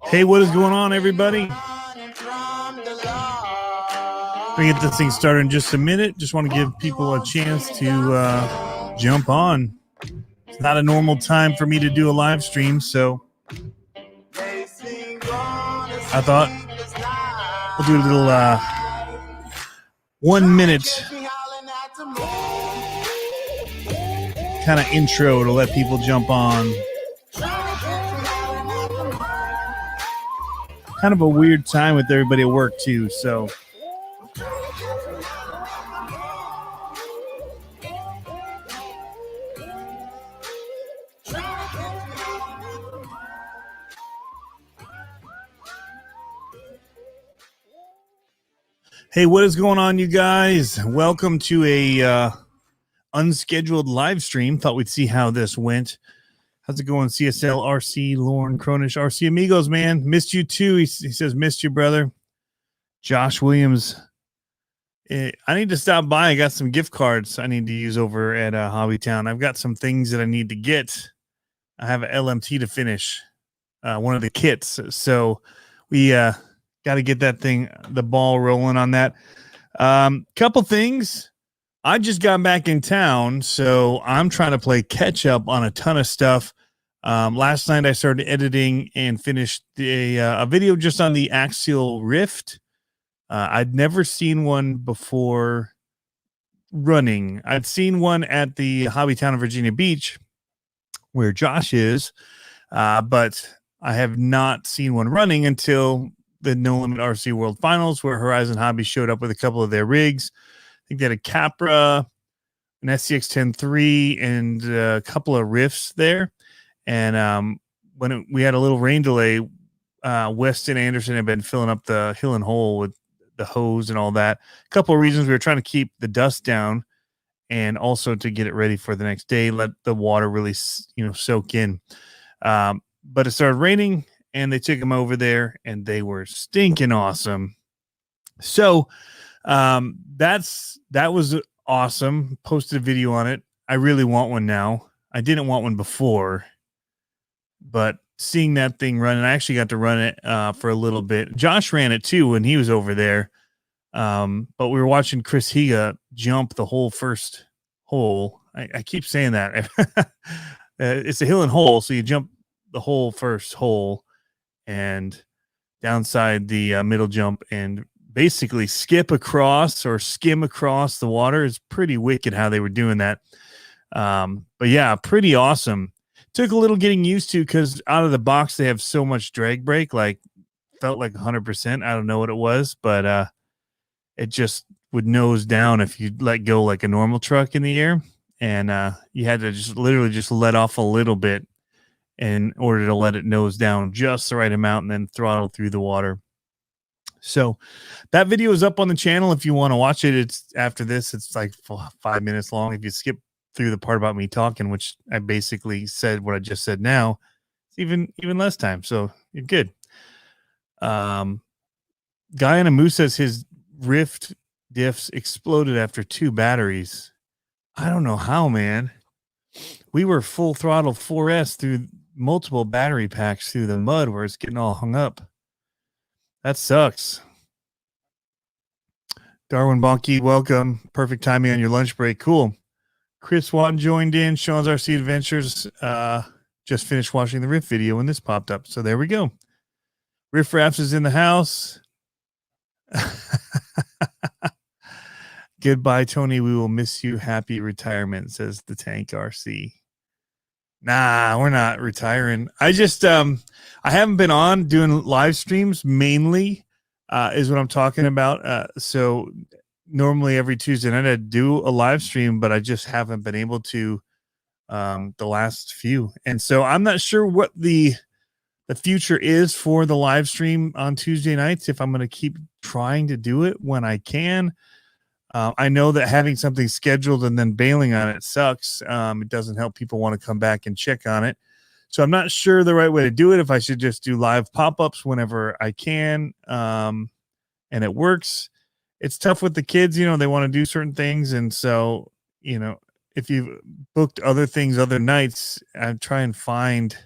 Hey, what is going on, everybody? We get this thing started in just a minute. Just want to give people a chance to jump on. It's not a normal time for me to do a live stream, so I thought we'll do a little 1 minute kind of intro to let people jump on. Kind of a weird time with everybody at work too, so hey, what is going on, you guys? Welcome to a unscheduled live stream. Thought we'd see how this went. How's it going, CCxRC, Lauren Cronish, RC Amigos, man? Missed you too. He says, missed you, brother. Josh Williams. I need to stop by. I got some gift cards I need to use over at Hobbytown. I've got some things that I need to get. I have an LMT to finish, one of the kits. So we got to get that thing, the ball rolling on that. Couple things. I just got back in town, so I'm trying to play catch up on a ton of stuff. Last night I started editing and finished a video just on the axial rift. I'd never seen one before running. I'd seen one at the Hobbytown of Virginia Beach where Josh is, but I have not seen one running until the No Limit RC World Finals, where Horizon Hobby showed up with a couple of their rigs. I think they had a Capra, an SCX 10.3, and a couple of Rifts there. And when we had a little rain delay, Weston Anderson had been filling up the hill and hole with the hose and all that. A couple of reasons: we were trying to keep the dust down, and also to get it ready for the next day, let the water really, soak in. But it started raining, and they took them over there, and they were stinking awesome. So that was awesome. Posted a video on it. I really want one now. I didn't want one before, but seeing that thing run, and I actually got to run it for a little bit. Josh ran it too when he was over there. But we were watching Chris Higa jump the whole first hole. I keep saying that. It's a hill and hole, so you jump the whole first hole and downside the middle jump and basically skip across or skim across the water. Is pretty wicked how they were doing that. But yeah, pretty awesome. Took a little getting used to because out of the box they have so much drag brake, like felt like 100%. I don't know what it was, but it just would nose down if you let go like a normal truck in the air, and you had to just literally just let off a little bit in order to let it nose down just the right amount and then throttle through the water. So that video is up on the channel if you want to watch it. It's after this. It's like 5 minutes long. If you skip through the part about me talking, which I basically said what I just said now, it's even less time. So you're good. Guy on a Moose says his Rift diffs exploded after 2 batteries. I don't know how, man. We were full throttle 4S through multiple battery packs through the mud where it's getting all hung up. That sucks. Darwin Bonky, welcome. Perfect timing on your lunch break. Cool. Chris Wan joined in. Sean's RC Adventures. Just finished watching the Riff video when this popped up. So there we go. Riff Raps is in the house. Goodbye, Tony. We will miss you. Happy retirement, says the Tank RC. Nah, we're not retiring. I just I haven't been on doing live streams mainly, is what I'm talking about. So normally every Tuesday night I do a live stream, but I just haven't been able to the last few. And so I'm not sure what the future is for the live stream on Tuesday nights, if I'm going to keep trying to do it when I can. I know that having something scheduled and then bailing on it sucks. It doesn't help people want to come back and check on it. So I'm not sure the right way to do it, if I should just do live pop-ups whenever I can. And it works. It's tough with the kids, they want to do certain things. And so, if you've booked other things, other nights, I try and find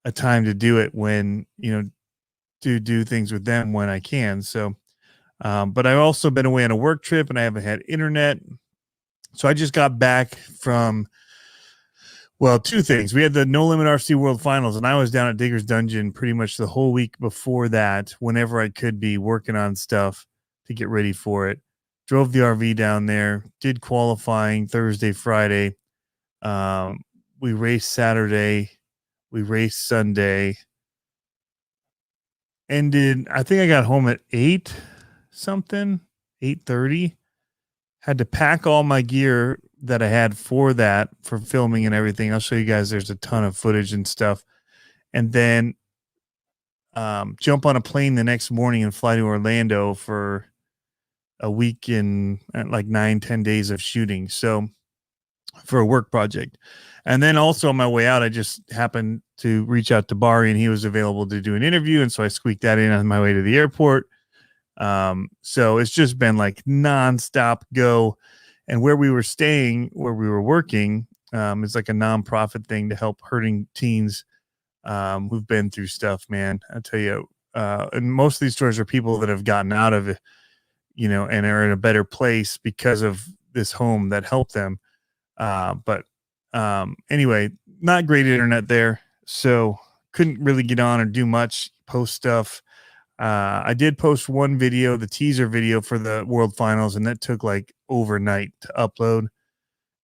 a time to do it when, to do things with them when I can. So, but I've also been away on a work trip and I haven't had internet. So I just got back from, well, two things. We had the No Limit RC World Finals, and I was down at Digger's Dungeon pretty much the whole week before that, whenever I could be working on stuff to get ready for it. Drove the RV down there, did qualifying Thursday, Friday. We raced Saturday. We raced Sunday. Ended, I think I got home at 8 something, 8:30. Had to pack all my gear that I had for that, for filming and everything. I'll show you guys. There's a ton of footage and stuff. And then jump on a plane the next morning and fly to Orlando for a week in like 9-10 days of shooting. So for a work project. And then also on my way out, I just happened to reach out to Barry and he was available to do an interview. And so I squeaked that in on my way to the airport. So it's just been like nonstop go. And where we were staying, where we were working, is like a nonprofit thing to help hurting teens who've been through stuff, man. I tell you, and most of these stories are people that have gotten out of it, and are in a better place because of this home that helped them. But anyway, not great internet there. So couldn't really get on or do much, post stuff. I did post one video, the teaser video for the World Finals, and that took like overnight to upload.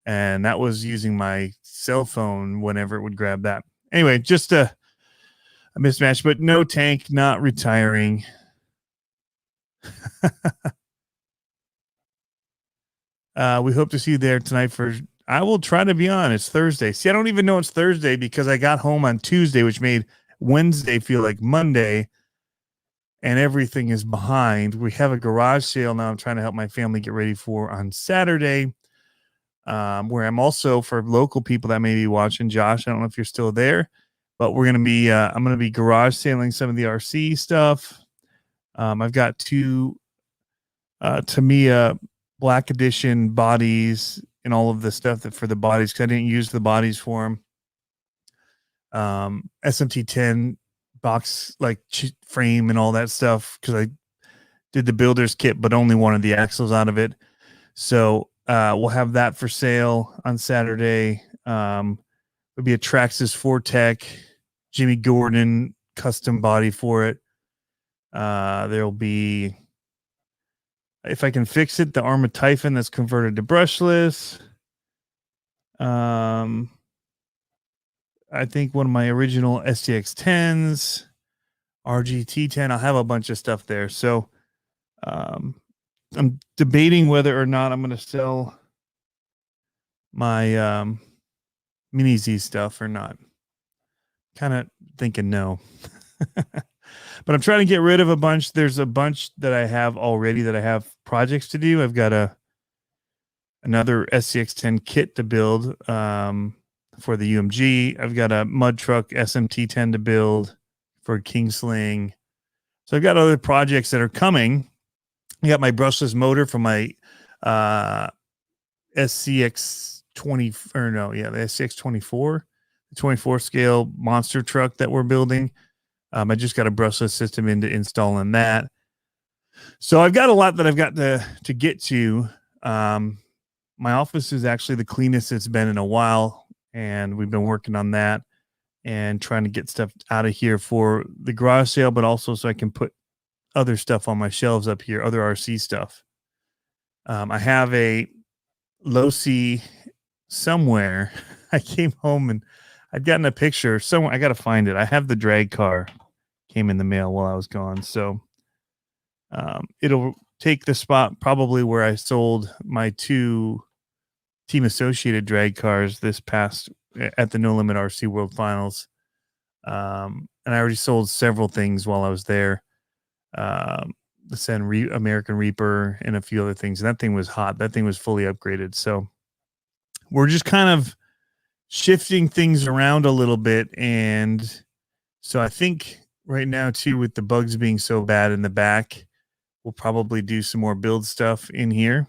And that was using my cell phone whenever it would grab that. Anyway, just a mismatch, but no tank, not retiring. We hope to see you there tonight I will try to be on. It's Thursday. See, I don't even know it's Thursday because I got home on Tuesday, which made Wednesday feel like Monday. And everything is behind. We have a garage sale now I'm trying to help my family get ready for on Saturday, where I'm also, for local people that may be watching, Josh, I don't know if you're still there, but we're going to be, I'm going to be garage sailing some of the RC stuff. I've got two Tamiya Black Edition bodies and all of the stuff that for the bodies, because I didn't use the bodies for them. SMT-10 box like frame and all that stuff, because I did the builder's kit but only wanted the axles out of it. So we'll have that for sale on Saturday. There'll be a Traxxas 4Tech Jimmy Gordon custom body for it. There'll be, if I can fix it, the Arma Typhon that's converted to brushless. I think one of my original SCX10s, RGT10. I'll have a bunch of stuff there. So I'm debating whether or not I'm going to sell my Mini Z stuff or not. Kind of thinking no. But I'm trying to get rid of a bunch. There's a bunch that I have already that I have projects to do. I've got another SCX10 kit to build for the UMG. I've got a mud truck SMT10 to build for Kingsling. So I've got other projects that are coming. I got my brushless motor from my SCX20, or no, yeah, the SCX24, the 24 scale monster truck that we're building. I just got a brushless system into installing that. So I've got a lot that I've got to get to. My office is actually the cleanest it's been in a while, and we've been working on that and trying to get stuff out of here for the garage sale, but also so I can put other stuff on my shelves up here, other RC stuff. I have a Losi somewhere. I came home and I'd gotten a picture somewhere. I got to find it. I have the drag car, came in the mail while I was gone. So it'll take the spot probably where I sold my two Team Associated drag cars this past at the No Limit RC World Finals. And I already sold several things while I was there. The American Reaper and a few other things. And that thing was hot. That thing was fully upgraded. So we're just kind of shifting things around a little bit. And so I think right now too, with the bugs being so bad in the back, we'll probably do some more build stuff in here.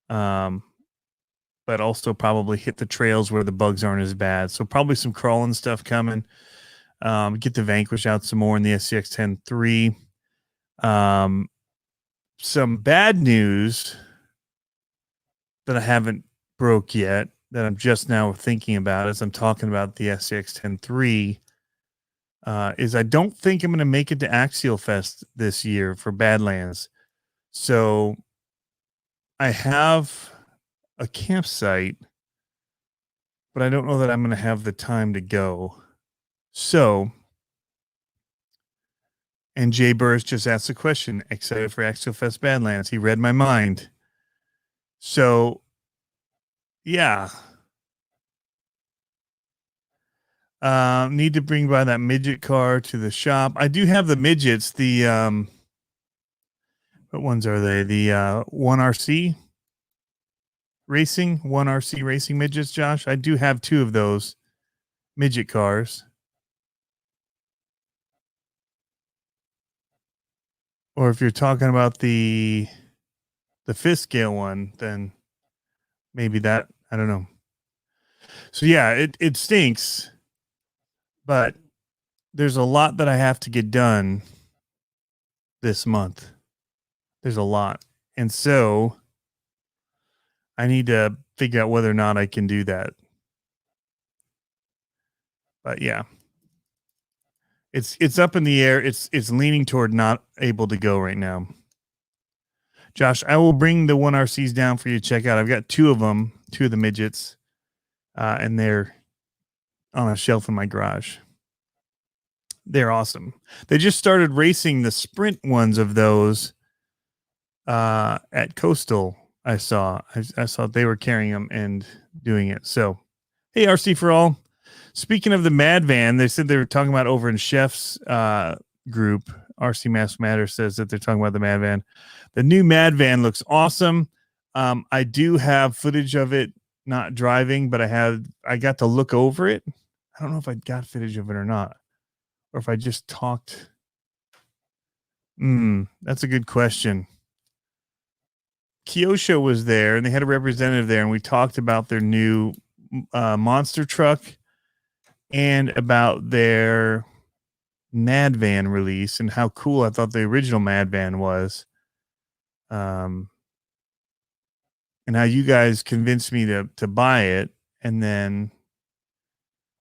But also probably hit the trails where the bugs aren't as bad. So probably some crawling stuff coming. Get the Vanquish out some more in the SCX-10 III. Some bad news that I haven't broke yet, that I'm just now thinking about as I'm talking about the SCX-10 III, is I don't think I'm going to make it to Axial Fest this year for Badlands. So I have a campsite, but I don't know that I'm going to have the time to go. So, and Jay Burris just asked a question, excited for Axial Fest Badlands. He read my mind. So, yeah. Need to bring by that midget car to the shop. I do have the midgets. The what ones are they? The 1RC racing, 1RC racing midgets, Josh. I do have 2 of those midget cars. Or if you're talking about the 5th scale one, then maybe that, I don't know. So yeah, it stinks, but there's a lot that I have to get done this month. There's a lot. And so I need to figure out whether or not I can do that. But yeah. It's up in the air. It's leaning toward not able to go right now. Josh, I will bring the 1RCs down for you to check out. I've got 2 of them, 2 of the midgets, and they're on a shelf in my garage. They're awesome. They just started racing the sprint ones of those at Coastal. I saw they were carrying them and doing it. So, hey, RC for all. Speaking of the Mad Van, they said they were talking about over in Chef's group. RC Mass Matter says that they're talking about the Mad Van. The new Mad Van looks awesome. I do have footage of it not driving, but I got to look over it. I don't know if I got footage of it or not, or if I just talked. That's a good question. Kyosho was there, and they had a representative there, and we talked about their new monster truck and about their Mad Van release and how cool I thought the original Mad Van was. And how you guys convinced me to buy it, and then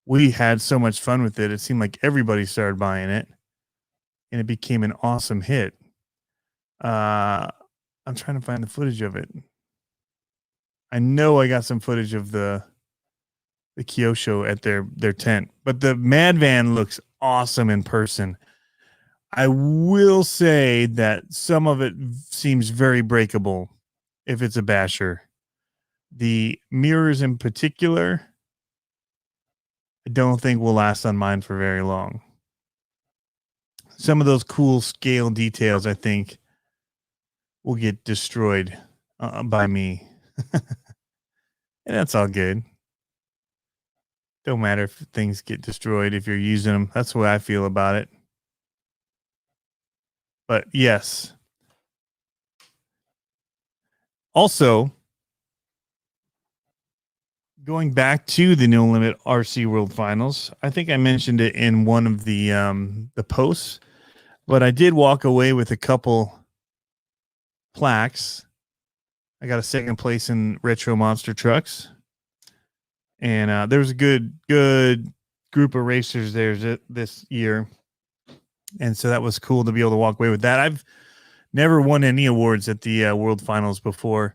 we had so much fun with it. It seemed like everybody started buying it, and it became an awesome hit. I'm trying to find the footage of it. I know I got some footage of the Kyosho at their tent, but the Mad Van looks awesome in person. I will say that some of it seems very breakable if it's a basher. The mirrors in particular, I don't think will last on mine for very long. Some of those cool scale details, I think, will get destroyed by me. And that's all good. Don't matter if things get destroyed if you're using them. That's the way I feel about it. But yes. Also, going back to the No Limit RC World Finals, I think I mentioned it in one of the posts, but I did walk away with a couple plaques. I got a 2nd place in Retro Monster Trucks, and there was a good group of racers there this year, and so that was cool to be able to walk away with that. I've never won any awards at the World Finals before.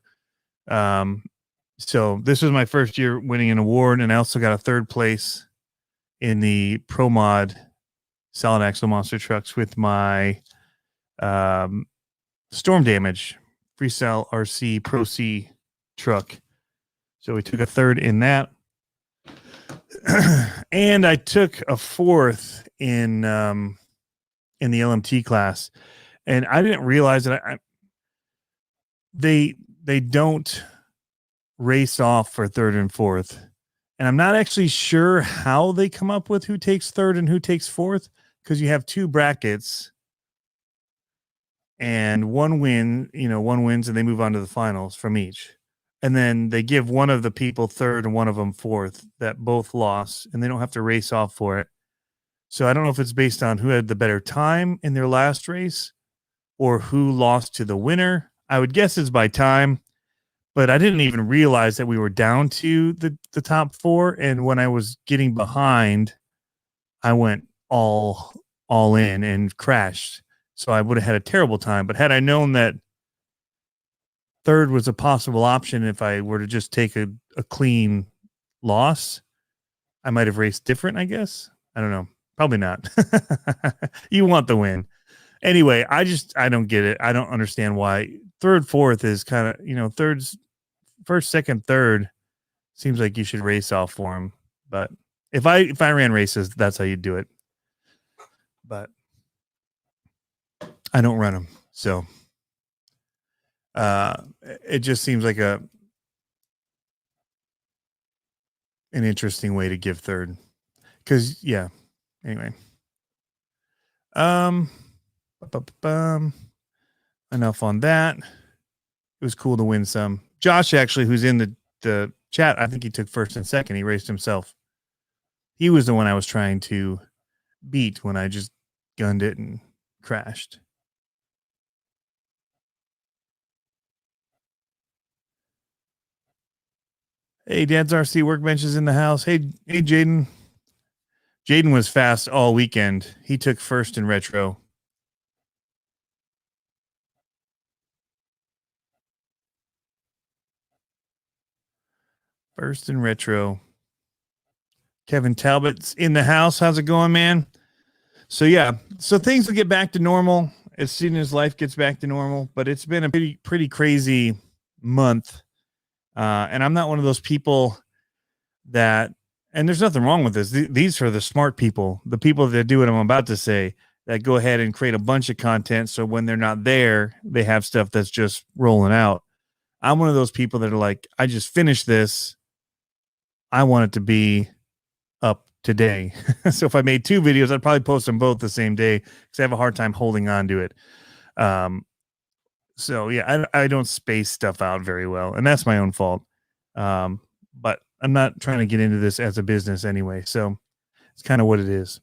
So this was my first year winning an award, and I also got a 3rd place in the Pro Mod Solid Axle Monster Trucks with my Storm Damage Freestyle RC Pro C truck. So we took a 3rd in that. And I took a 4th in the LMT class. And I didn't realize that they don't race off for 3rd and 4th. And I'm not actually sure how they come up with who takes 3rd and who takes 4th, because you have 2 brackets and one wins and they move on to the finals from each. And then they give one of the people 3rd and one of them 4th that both lost, and they don't have to race off for it. So I don't know if it's based on who had the better time in their last race or who lost to the winner. I would guess it's by time, but I didn't even realize that we were down to the top four. And when I was getting behind, I went all in and crashed. So I would have had a terrible time. But had I known that third was a possible option, if I were to just take a clean loss, I might have raced different, I guess. I don't know. Probably not. You want the win. Anyway, I don't get it. I don't understand why third, fourth is kind of, third's first, second, third seems like you should race off for him. But if I ran races, that's how you do it. But I don't run them. So it just seems like an interesting way to give third. Cause yeah. Anyway. Enough on that. It was cool to win some. Josh, actually, who's in the chat, I think he took first and second. He raced himself. He was the one I was trying to beat when I just gunned it and crashed. Hey, Dad's RC Workbench is in the house. Hey, Jaden. Jaden was fast all weekend. He took first in retro. First in retro. Kevin Talbot's in the house. How's it going, man? So yeah, so things will get back to normal as soon as life gets back to normal. But it's been a pretty crazy month, and I'm not one of those people that. And there's nothing wrong with this. These are the smart people, the people that do what I'm about to say, that go ahead and create a bunch of content. So when they're not there, they have stuff that's just rolling out. I'm one of those people that are like, I just finished this. I want it to be up today. So if I made 2 videos, I'd probably post them both the same day because I have a hard time holding on to it. So yeah, I don't space stuff out very well, and that's my own fault. But I'm not trying to get into this as a business anyway. So it's kind of what it is.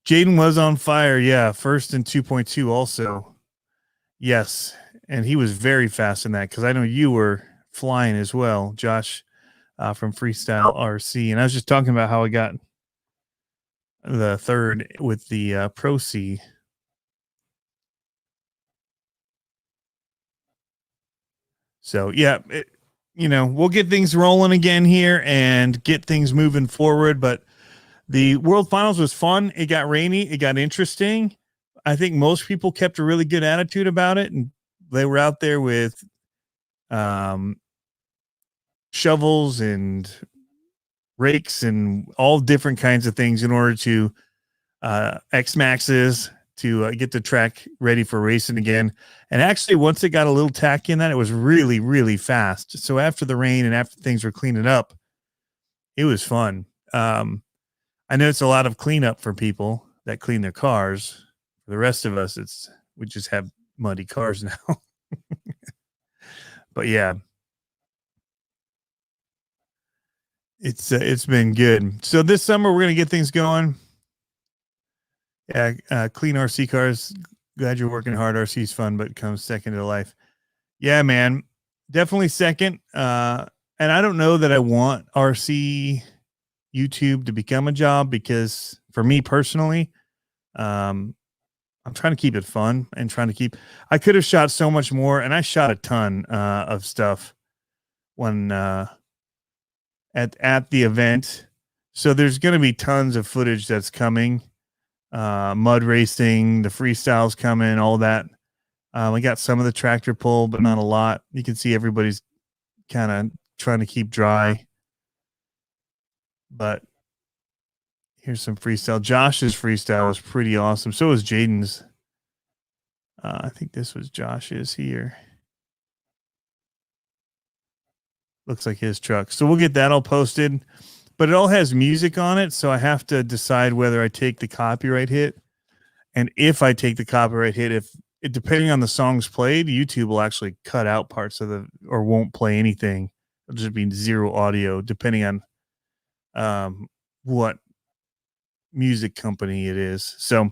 Jaden was on fire. Yeah. First and 2.2 also. Yes. And he was very fast in that because I know you were flying as well, Josh, from Freestyle RC. And I was just talking about how I got the third with the Pro C. So yeah, we'll get things rolling again here and get things moving forward. But the World Finals was fun. It got rainy. It got interesting. I think most people kept a really good attitude about it, and they were out there with shovels and rakes and all different kinds of things in order to X maxes to get the track ready for racing again. And actually, once it got a little tacky in that, it was really, really fast. So after the rain and after things were cleaning up, it was fun. I know it's a lot of cleanup for people that clean their cars. For the rest of us, we just have muddy cars now. But yeah, it's been good. So this summer we're gonna get things going. Yeah, clean RC cars. Glad you're working hard. RC's fun, but it comes second to life. Yeah, man, definitely second. And I don't know that I want RC YouTube to become a job because for me personally, I'm trying to keep it fun and I could have shot so much more, and I shot a ton of stuff when at the event. So there's going to be tons of footage that's coming. Mud racing, the freestyles coming, all that. We got some of the tractor pull, but not a lot. You can see everybody's kind of trying to keep dry. But here's some freestyle. Josh's freestyle was pretty awesome. So was Jaden's. I think this was Josh's here. Looks like his truck. So we'll get that all posted. But it all has music on it, so I have to decide whether I take the copyright hit. And if I take the copyright hit, depending on the songs played, YouTube will actually cut out parts of or won't play anything. It'll just be 0 audio, depending on what music company it is. So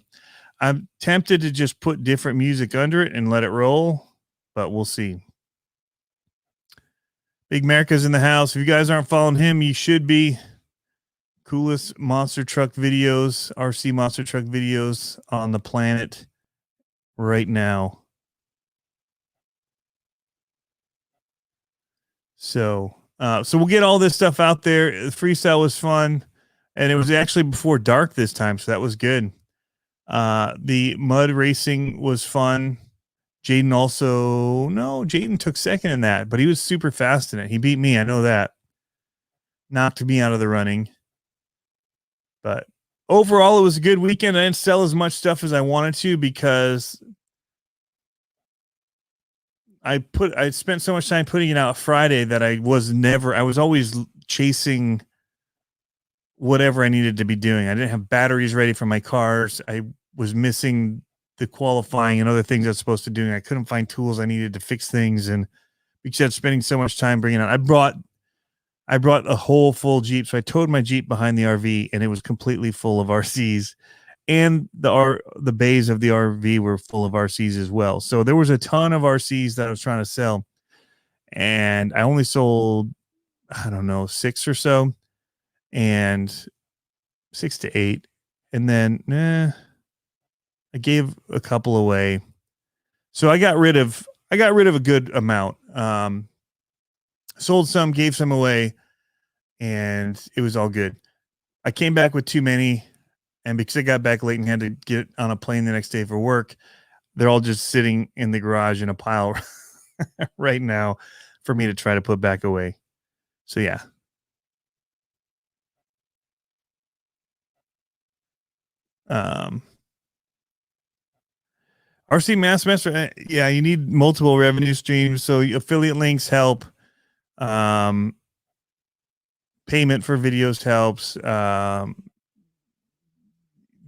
I'm tempted to just put different music under it and let it roll, but we'll see. Big America's in the house. If you guys aren't following him, you should be. Coolest monster truck videos, RC monster truck videos on the planet right now. So we'll get all this stuff out there. The freestyle was fun, and it was actually before dark this time, so that was good. The mud racing was fun. Jaden took second in that, but he was super fast in it. He beat me, I know that. Knocked me out of the running. But overall, it was a good weekend. I didn't sell as much stuff as I wanted to because I spent so much time putting it out Friday that I was always chasing whatever I needed to be doing. I didn't have batteries ready for my cars. I was missing the qualifying and other things I was supposed to do. And I couldn't find tools I needed to fix things. And because of spending so much time bringing it out, I brought a whole full Jeep. So I towed my Jeep behind the RV and it was completely full of RCs, and the bays of the RV were full of RCs as well. So there was a ton of RCs that I was trying to sell, and I only sold, I don't know, 6 or so, and 6 to 8. And then I gave a couple away. So I got rid of a good amount. Sold some, gave some away, and it was all good. I came back with too many, and because I got back late and had to get on a plane the next day for work, they're all just sitting in the garage in a pile right now for me to try to put back away. So yeah. RC Master, yeah, you need multiple revenue streams. So affiliate links help. Payment for videos helps. The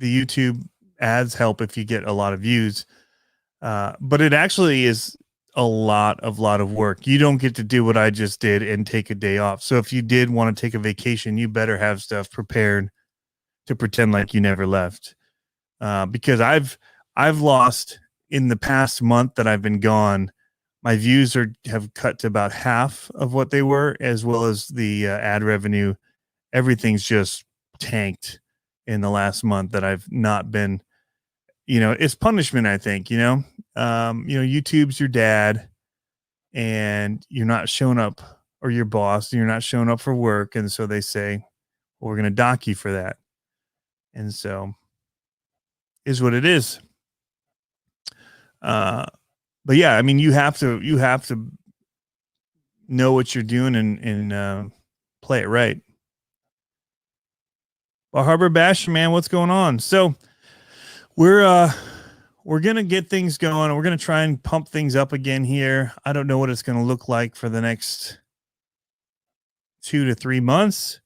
YouTube ads help if you get a lot of views. But it actually is a lot of work. You don't get to do what I just did and take a day off. So if you did want to take a vacation, you better have stuff prepared to pretend like you never left. Because I've lost in the past month that I've been gone, my views have cut to about half of what they were, as well as the ad revenue. Everything's just tanked in the last month that I've not been. It's punishment, I think. YouTube's your dad, and you're not showing up, or your boss, and you're not showing up for work, and so they say, well, we're going to dock you for that, and so is what it is. But yeah, I mean, you have to know what you're doing and play it right. Well, Harbor Bash, man, what's going on? So we're gonna get things going. We're gonna try and pump things up again here. I don't know what it's gonna look like for the next 2 to 3 months.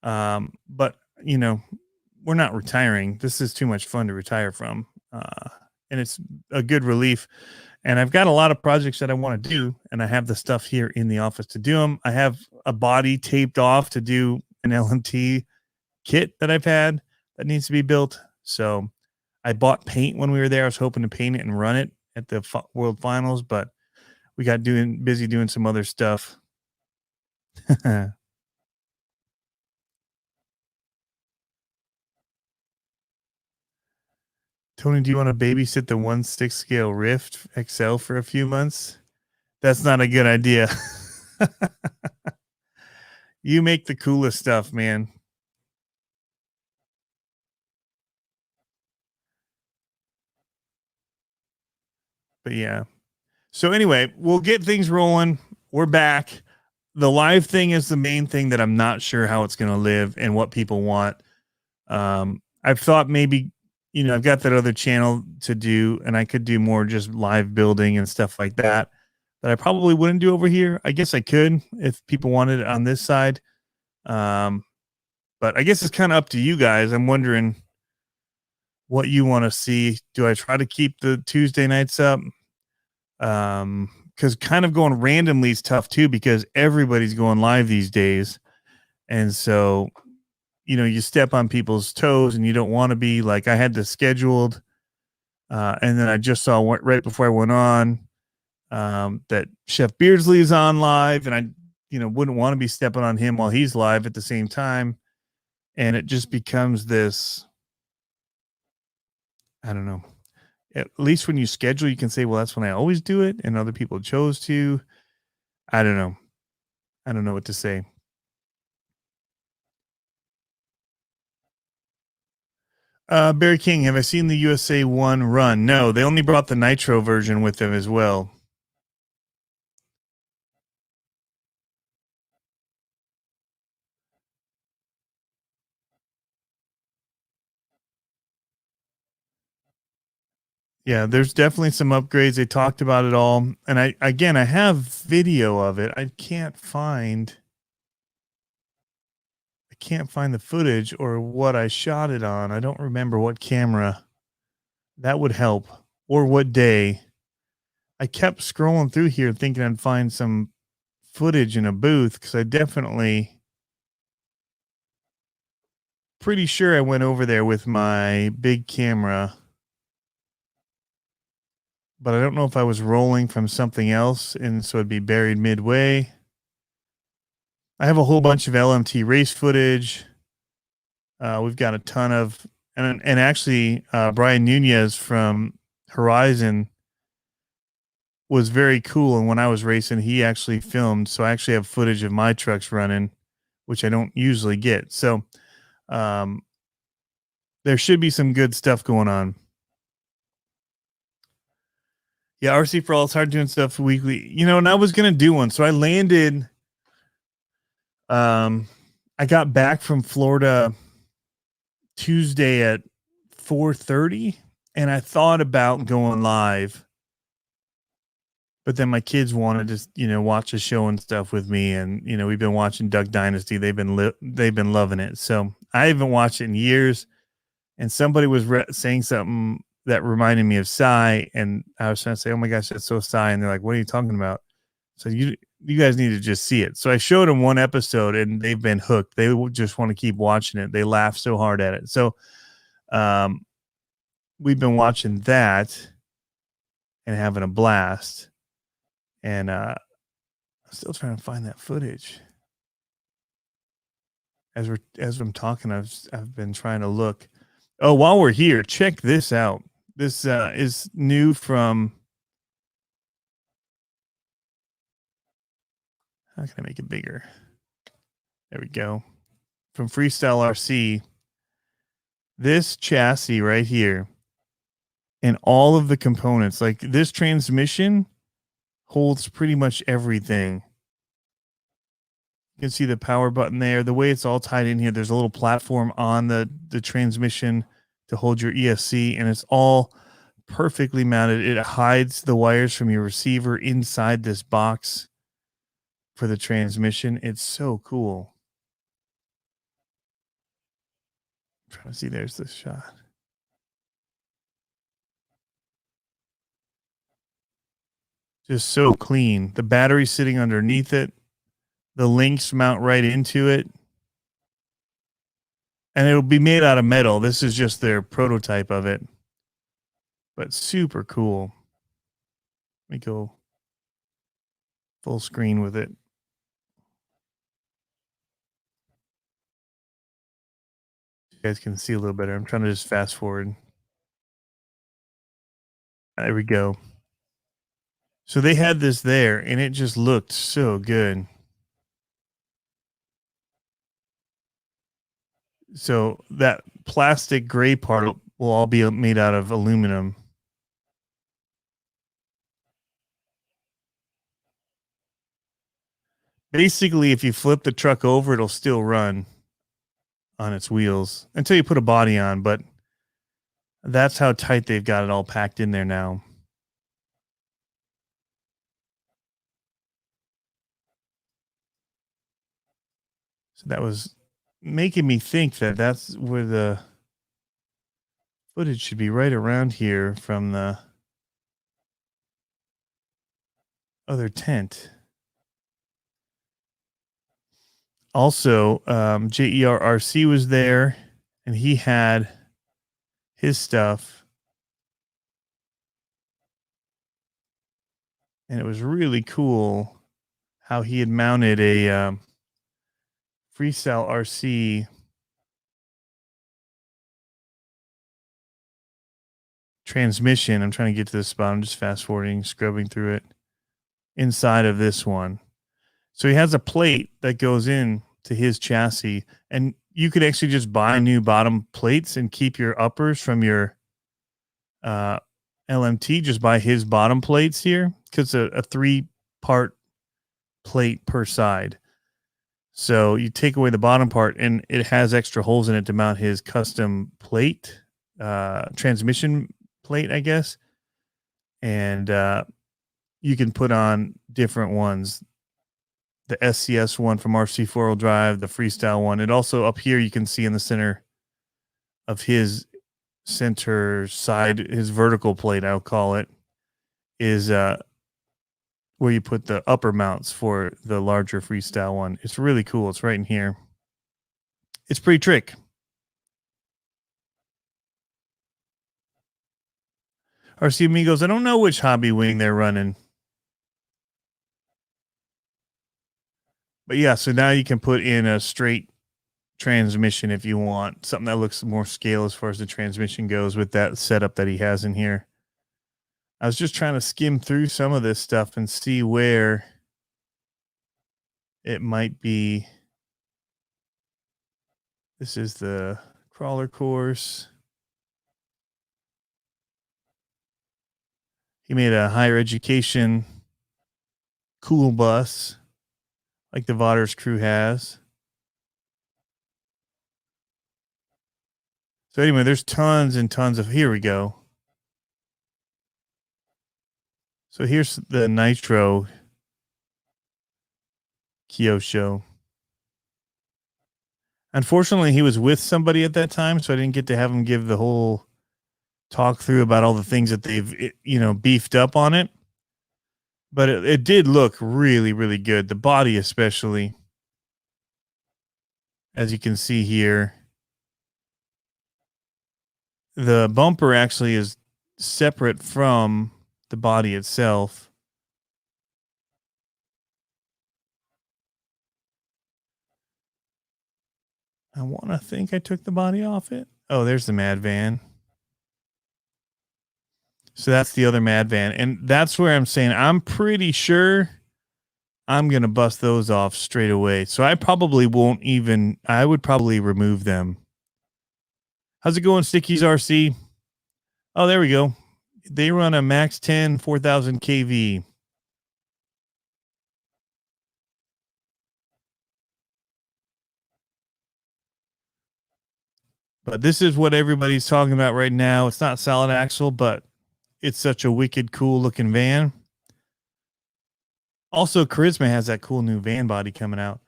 But we're not retiring. This is too much fun to retire from. And it's a good relief. And I've got a lot of projects that I want to do, and I have the stuff here in the office to do them. I have a body taped off to do an LMT kit that I've had that needs to be built. So I bought paint when we were there. I was hoping to paint it and run it at the World Finals, but we got busy doing some other stuff. Tony, do you want to babysit the 1/6 scale Rift XL for a few months? That's not a good idea. You make the coolest stuff, man. But yeah. So anyway, we'll get things rolling. We're back. The live thing is the main thing that I'm not sure how it's going to live and what people want. I've thought maybe, I've got that other channel to do, and I could do more just live building and stuff like that I probably wouldn't do over here. I guess I could if people wanted it on this side. But I guess it's kind of up to you guys. I'm wondering what you want to see. Do I try to keep the Tuesday nights up? Because kind of going randomly is tough too, because everybody's going live these days. And so, you step on people's toes and you don't want to be like, I had this scheduled. And then I just saw right before I went on that Chef Beardsley is on live, and I, wouldn't want to be stepping on him while he's live at the same time. And it just becomes this, I don't know. At least when you schedule, you can say, well, that's when I always do it. And other people chose to. I don't know. I don't know what to say. Barry King, have I seen the USA 1 run? No, they only brought the Nitro version with them as well. Yeah, there's definitely some upgrades. They talked about it all. And I have video of it. I can't find the footage or what I shot it on. I don't remember what camera. That would help. Or what day. I kept scrolling through here thinking I'd find some footage in a booth, because I definitely pretty sure I went over there with my big camera, but I don't know if I was rolling from something else and so it'd be buried midway. I have a whole bunch of LMT race footage. We've got a ton of, and actually Brian Nunez from Horizon was very cool. And when I was racing, he actually filmed. So I actually have footage of my trucks running, which I don't usually get. So there should be some good stuff going on. Yeah, RC for All, it's hard doing stuff weekly. And I was going to do one. So I landed, I got back from Florida Tuesday at 4:30, and I thought about going live, but then my kids wanted to, watch a show and stuff with me, and we've been watching Duck Dynasty. They've been loving it. So I haven't watched it in years, and somebody was saying something that reminded me of Psy, and I was trying to say, "Oh my gosh, that's so Psy," and they're like, "What are you talking about?" So you guys need to just see it. So I showed them one episode, and they've been hooked. They just want to keep watching it. They laugh so hard at it. So we've been watching that and having a blast. And I'm still trying to find that footage. As I'm talking, I've been trying to look. Oh, while we're here, check this out. This is new from. How can I make it bigger? There we go. From Freestyle RC. This chassis right here and all of the components, like this transmission holds pretty much everything. You can see the power button there. The way it's all tied in here, there's a little platform on the transmission to hold your ESC, and it's all perfectly mounted. It hides the wires from your receiver inside this box for the transmission. It's so cool. I'm trying to see, there's this shot. Just so clean. The battery's sitting underneath it. The links mount right into it. And it'll be made out of metal. This is just their prototype of it. But super cool. Let me go full screen with it. You guys can see a little better. I'm trying to just fast forward. There we go. So they had this there, and it just looked so good. So that plastic gray part will all be made out of aluminum. Basically, if you flip the truck over, it'll still run on its wheels until you put a body on, but that's how tight they've got it all packed in there now. So that was making me think that that's where the footage should be, right around here from the other tent. Also, JERRC was there, and he had his stuff, and it was really cool how he had mounted a Freestyle RC transmission. I'm trying to get to this spot. I'm just fast forwarding, scrubbing through it inside of this one. So he has a plate that goes in to his chassis, and you could actually just buy new bottom plates and keep your uppers from your LMT. Just buy his bottom plates here because a 3-part plate per side. So you take away the bottom part, and it has extra holes in it to mount his custom plate, transmission plate, I guess. And you can put on different ones. The SCS one from RC 4-wheel drive, the freestyle one. And also up here, you can see in the center of his center side, his vertical plate, I'll call it, is where you put the upper mounts for the larger freestyle one. It's really cool. It's right in here. It's pretty trick. RC Amigos, I don't know which hobby wing they're running. But yeah, so now you can put in a straight transmission if you want. Something that looks more scale as far as the transmission goes with that setup that he has in here. I was just trying to skim through some of this stuff and see where it might be. This is the crawler course. He made a higher education cool bus like the Vaughters crew has. So anyway, there's tons and tons of, here we go. So here's the Nitro Kyosho. Unfortunately, he was with somebody at that time, so I didn't get to have him give the whole talk through about all the things that they've, beefed up on it. But it did look really, really good. The body especially, as you can see here. The bumper actually is separate from the body itself. I want to think I took the body off it. Oh, there's the Mad Van. So that's the other Mad Van. And that's where I'm saying I'm pretty sure I'm going to bust those off straight away. So I probably won't even, I would probably remove them. How's it going, CCxRC? Oh, there we go. They run a Max 10 4000 kV. But this is what everybody's talking about right now. It's not solid axle, but it's such a wicked cool looking van. Also, Charisma has that cool new van body coming out.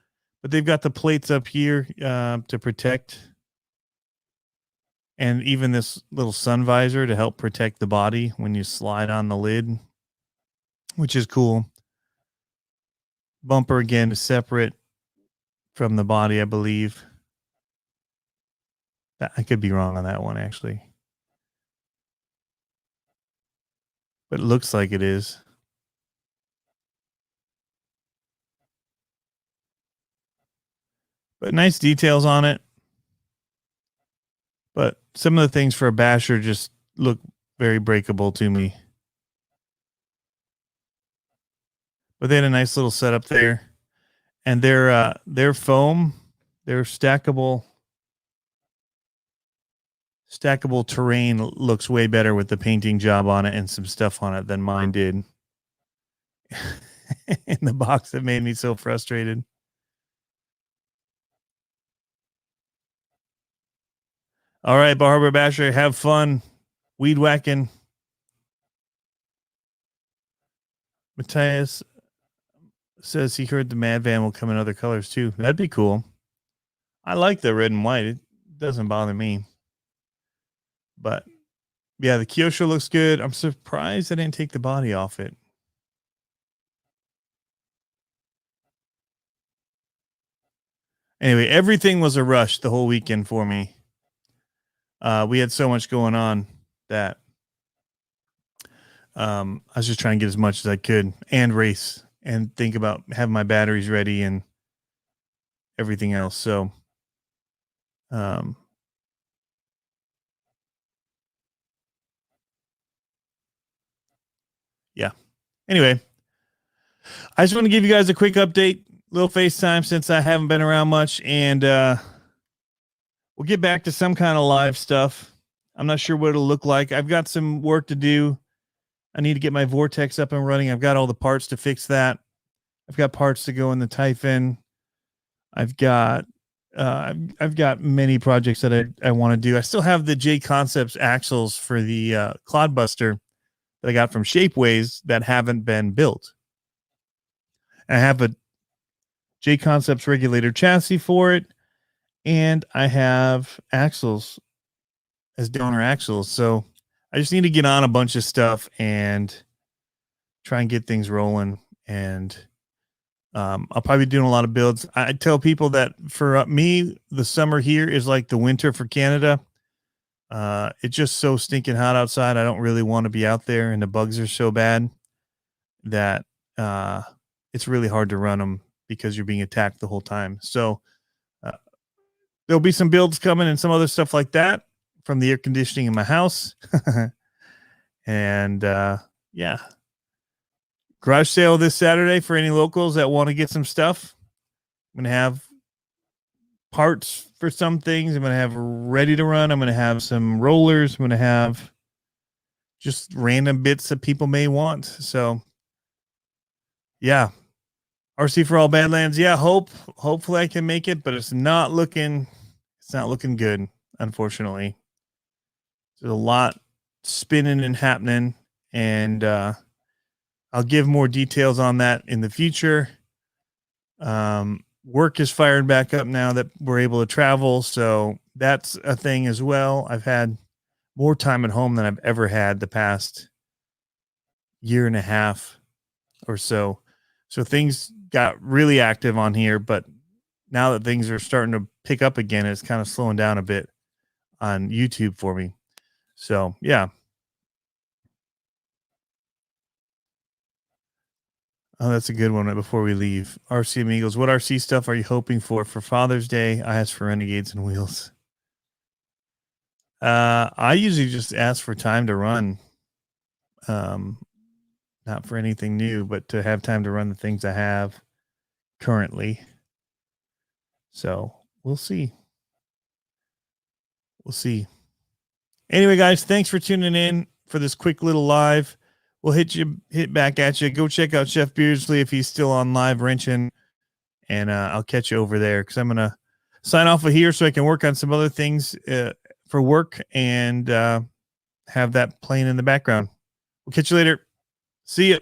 But they've got the plates up here to protect. And even this little sun visor to help protect the body when you slide on the lid, which is cool. Bumper, again, is separate from the body, I believe. I could be wrong on that one, actually. But it looks like it is. But nice details on it. But some of the things for a basher just look very breakable to me. But they had a nice little setup there. And their foam, their stackable terrain looks way better with the painting job on it and some stuff on it than mine did. In the box that made me so frustrated. All right, Bar Harbor Basher, have fun weed whacking. Matthias says he heard the Mad Van will come in other colors too. That'd be cool. I like the red and white. It doesn't bother me. But yeah, the Kyosho looks good. I'm surprised I didn't take the body off it. Anyway, everything was a rush the whole weekend for me. We had so much going on that I was just trying to get as much as I could and race and think about having my batteries ready and everything else. So, yeah. Anyway, I just want to give you guys a quick update, little FaceTime since I haven't been around much, and we'll get back to some kind of live stuff. I'm not sure what it'll look like. I've got some work to do. I need to get my Vortex up and running. I've got all the parts to fix that. I've got parts to go in the Typhon. I've got many projects that I want to do. I still have the J Concepts axles for the Clodbuster that I got from Shapeways that haven't been built. I have a J Concepts regulator chassis for it, and I have axles as donor axles. So I just need to get on a bunch of stuff and try and get things rolling. And I'll probably be doing a lot of builds. I tell people that for me, the summer here is like the winter for Canada. It's just so stinking hot outside. I don't really want to be out there, and the bugs are so bad that it's really hard to run them because you're being attacked the whole time. So there'll be some builds coming and some other stuff like that from the air conditioning in my house. And yeah. Garage sale this Saturday for any locals that want to get some stuff. I'm going to have parts for some things. I'm going to have ready to run. I'm going to have some rollers. I'm going to have just random bits that people may want. So, yeah. RC for all Badlands. Yeah, hopefully I can make it, but it's not looking good, unfortunately. There's a lot spinning and happening, and I'll give more details on that in the future. Work is firing back up now that we're able to travel, so that's a thing as well. I've had more time at home than I've ever had the past year and a half or so. So things got really active on here, but now that things are starting to pick up again, it's kind of slowing down a bit on YouTube for me. So, yeah. Oh, that's a good one right before we leave. RC Amigos, what RC stuff are you hoping for Father's Day? I ask for Renegades and Wheels. I usually just ask for time to run. Not for anything new, but to have time to run the things I have currently. So we'll see. We'll see. Anyway, guys, thanks for tuning in for this quick little live. We'll hit back at you. Go check out Chef Beardsley if he's still on live wrenching, and I'll catch you over there because I'm gonna sign off of here so I can work on some other things for work and have that playing in the background. We'll catch you later. See ya.